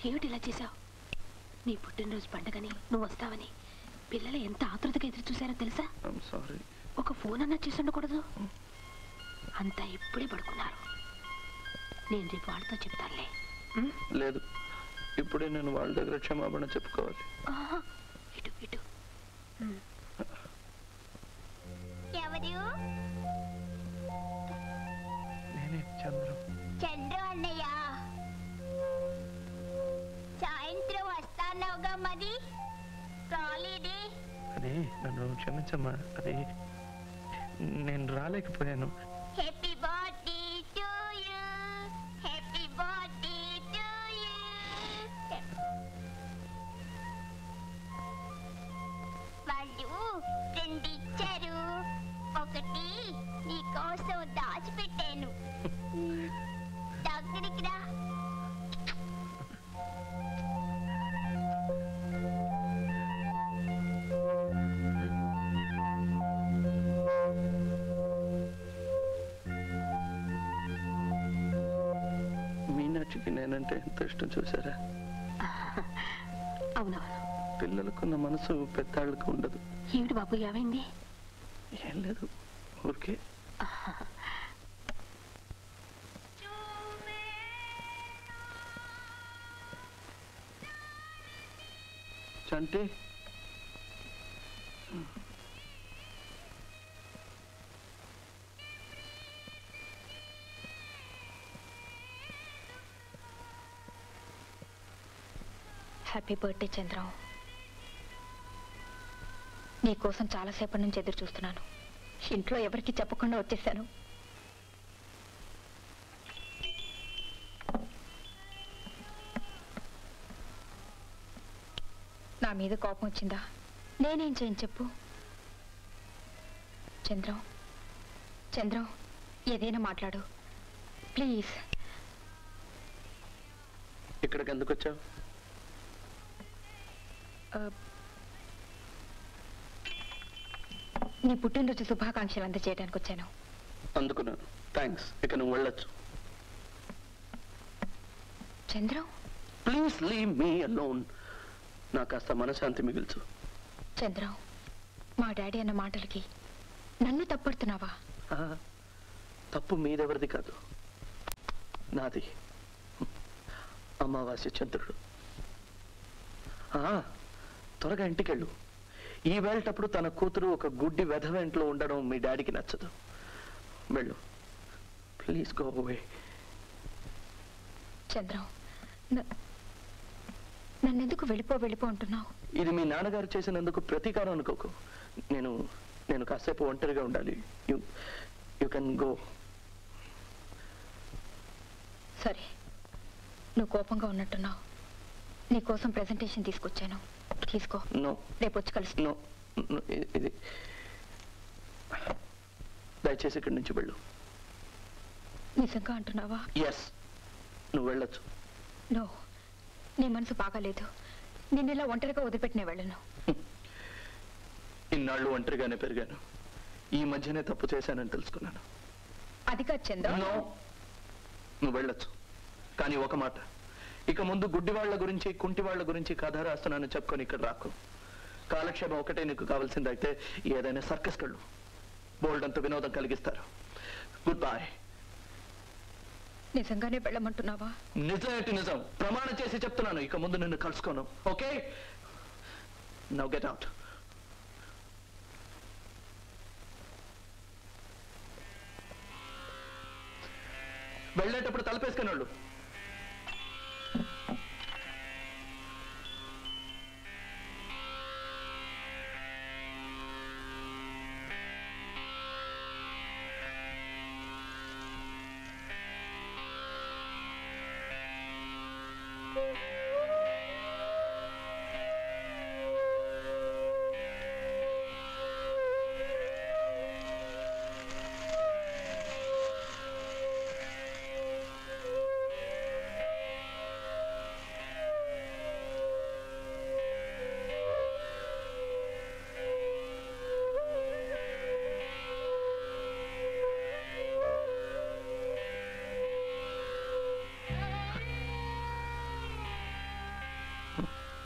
ఏమిటి ఇలా చేశావు? నీ పుట్టినరోజు పండుగని నువ్వు వస్తావని పిల్లలు ఎంత ఆతృతగా ఎదురు చూశారో తెలుసా? ఒక ఫోన్ అన్నా చేసి ఉండకూడదు. అంతా ఇప్పుడే పడుకున్నారు. నేను రేపు వాళ్ళతో చెప్తానులే. లేదు, ఇప్పుడే నేను వాళ్ళ దగ్గర క్షమాపణ చెప్పుకోవాలి. ఇటు ఇటు. నేనే చంద్రు. చంద్రు అన్నయ్య, సాయంత్రం వస్తానవుగా, మరి రాలేదే? అదే నన్ను క్షమించమ్మా, అది నేను రాలేకపోయాను. Happy birthday to you, happy birthday to you. వాళ్ళు రెండు ఇచ్చారు, ఒకటి నీకోసం దాచిపెట్టాను. దగ్గరికి రా. మీనాక్షికి నేనంటే ఎంత ఇష్టం చూసారా? అవునవును. పిల్లలకున్న మనసు పెద్దాళ్ళకు ఉండదు. ఏమిటి బాబు, ఏమైంది? ఏం లేదు, ఊరికే. చంటి, హ్యాపీ బర్త్డే చంద్రం. నీకోసం చాలాసేపటి నుంచి ఎదురు చూస్తున్నాను. ఇంట్లో ఎవరికి చెప్పకుండా వచ్చేసాను. నా మీద కోపం వచ్చిందా? నేనేం చేయను చెప్పు. చంద్రం, చంద్రం, ఏదైనా మాట్లాడు ప్లీజ్. ఇక్కడికి ఎందుకు వచ్చావు? నీ పుట్టినరోజు శుభాకాంక్షలు అందజేయడానికి వచ్చాను. అందుకున్నాను, థ్యాంక్స్. ఇక నువ్వు వెళ్ళొచ్చు. Chandram, please leave me alone. నాకు కాస్త మనశాంతి మిగిల్చు. చంద్రం, మా డాడీ అన్న మాటలకి నన్ను తప్పడుతున్నావా? తప్పు మీదెవరిది కాదు, నాది. అమావాస్య చంద్రుడు. త్వరగా ఇంటికెళ్ళు. ఈ వేళటప్పుడు తన కూతురు ఒక గుడ్డి వెధవ ఇంట్లో ఉండడం మీ డాడీకి నచ్చదు. వెళ్ళు, ప్లీజ్ గో అవే. చంద్రం, నన్నెందుకు వెళ్ళిపో అంటున్నావు? ఇది మీ నాన్నగారు చేసినందుకు ప్రతీకారం అనుకోకు. నేను కాసేపు ఒంటరిగా ఉండాలి. You can go. సరే, నువ్వు కోపంగా ఉన్నట్టున్నావు. నీకోసం ప్రెజెంటేషన్ తీసుకొచ్చాను, తీసుకో. నో, రేపు వచ్చి కలుసు. నో, ఇది దయచేసి ఇక్కడి నుంచి వెళ్ళు. నిజంగా అంటున్నావా? ఎస్, నువ్వు వెళ్ళొచ్చు. నో, నీ మనసు బాగాలేదు. నిన్ను ఇలా ఒంటరిగా వదిలిపెట్టిన వెళ్ళను. ఇన్నాళ్ళు ఒంటరిగానే పెరిగాను. ఈ మధ్యనే తప్పు చేశానని తెలుసుకున్నాను. అది కాదు చంద్ర. నో, నువ్వు వెళ్ళొచ్చు. కానీ ఒక మాట, ఇక ముందు గుడ్డి వాళ్ళ గురించి కుంటి వాళ్ళ గురించి కథ రాస్తున్నాను చెప్పుకొని ఇక్కడ రాకు. కాలక్షేమం ఒకటే నీకు కావాల్సిందైతే ఏదైనా సర్కస్ కళ్ళు బోల్డ్ అంత వినోదం కలిగిస్తారు. Good bye. నిజంగానే వెళ్ళమంటున్నావా? నిజమేంటి నిజం, ప్రమాణం చేసి చెప్తున్నాను. ఇక ముందు నిన్ను కలుసుకోను. Okay, now get out. వెళ్ళేటప్పుడు తలపేసుకుని వాళ్ళు.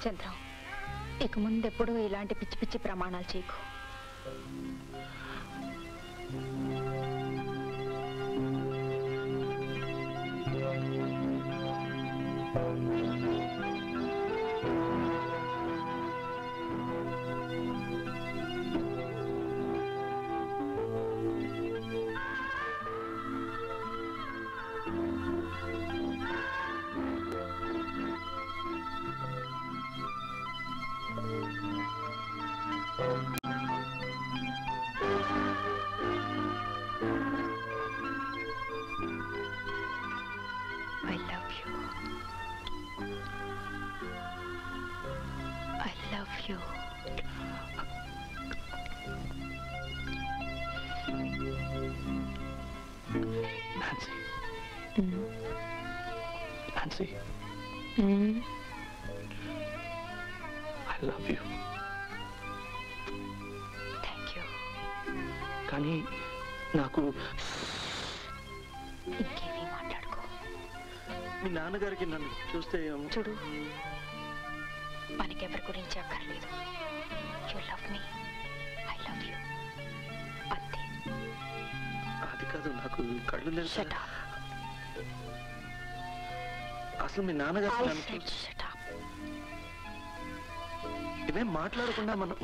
చంద్రం, ఇక ముందెప్పుడు ఇలాంటి పిచ్చి పిచ్చి ప్రమాణాలు చేయకు. I love you. I love you. Nancy. Nancy. I love you. Thank you. కానీ నాకు ఇంకేమీ మాట్లాడుకో. మీ నాన్నగారికి నన్ను చూస్తే చూడు, మనకెవరి గురించి అక్కర్లేదు. You love me, I love you, అంతే. అది కాదు, నాకు కళ్ళు లేదు. Shut up. అసలు మీ నాన్నగారికి I నన్ను said shut up. ఇవేం మాట్లాడకుండా మనం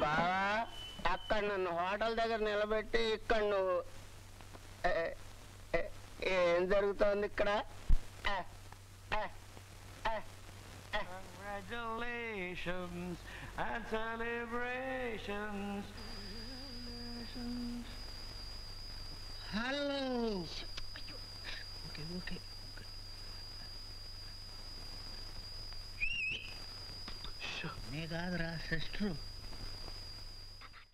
బావా, అక్కడ నన్ను హోటల్ దగ్గర నిలబెట్టి ఇక్కడ నువ్వు ఏం జరుగుతోంది ఇక్కడ? Congratulations and celebrations. Hello. Okay నీ కాదురా సిస్టరు.